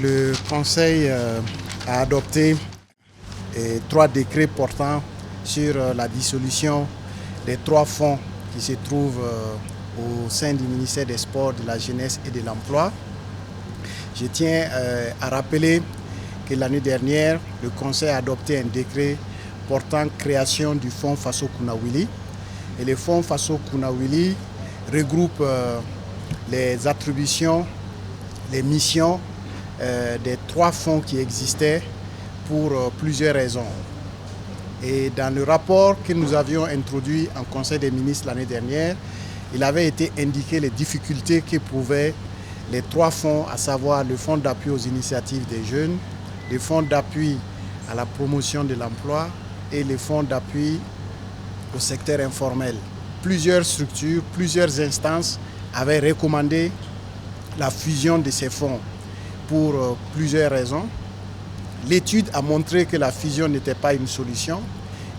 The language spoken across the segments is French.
Le Conseil a adopté 3 décrets portant sur la dissolution des 3 fonds qui se trouvent au sein du ministère des Sports, de la Jeunesse et de l'Emploi. Je tiens à rappeler que l'année dernière, le Conseil a adopté un décret portant création du fonds Faso Kounawili. Et le fonds Faso Kounawili regroupe les attributions, les missions des 3 fonds qui existaient pour plusieurs raisons. Et dans le rapport que nous avions introduit en Conseil des ministres l'année dernière, il avait été indiqué les difficultés qu'éprouvaient les 3 fonds, à savoir le fonds d'appui aux initiatives des jeunes, le fonds d'appui à la promotion de l'emploi et le fonds d'appui au secteur informel. Plusieurs structures, plusieurs instances avaient recommandé la fusion de ces fonds pour plusieurs raisons. L'étude a montré que la fusion n'était pas une solution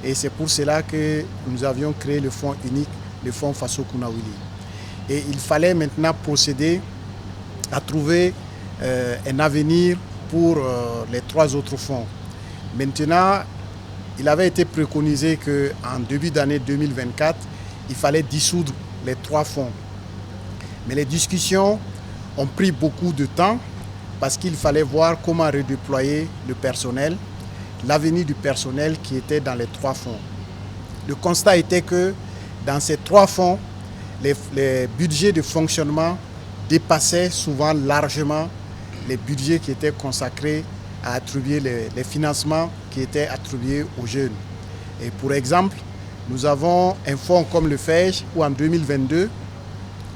et c'est pour cela que nous avions créé le fonds unique, le fonds Faso Kounawili. Et il fallait maintenant procéder à trouver un avenir pour les 3 autres fonds. Maintenant, il avait été préconisé qu'en début d'année 2024, il fallait dissoudre les 3 fonds. Mais les discussions ont pris beaucoup de temps parce qu'il fallait voir comment redéployer le personnel, l'avenir du personnel qui était dans les 3 fonds. Le constat était que dans ces 3 fonds, les budgets de fonctionnement dépassaient souvent largement les budgets qui étaient consacrés à attribuer les financements qui étaient attribués aux jeunes. Et pour exemple, nous avons un fonds comme le FEJ où en 2022,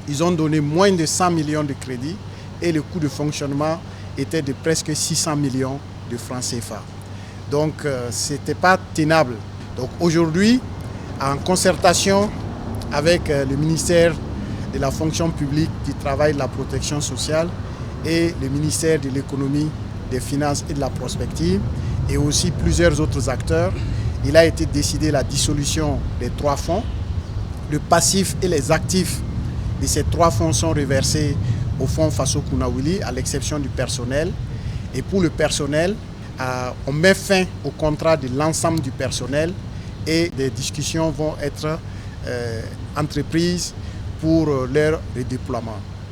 ils ont donné moins de 100 millions de crédits et le coût de fonctionnement était de presque 600 millions de francs CFA. Donc ce n'était pas tenable. Donc aujourd'hui, en concertation avec le ministère de la fonction publique, du travail et de la protection sociale et le ministère de l'économie, des finances et de la prospective et aussi plusieurs autres acteurs, il a été décidé la dissolution des 3 fonds. Le passif et les actifs de ces 3 fonds sont reversés au fonds Faso Kounawili, à l'exception du personnel. Et pour le personnel, on met fin au contrat de l'ensemble du personnel et des discussions vont être entreprises pour leur redéploiement.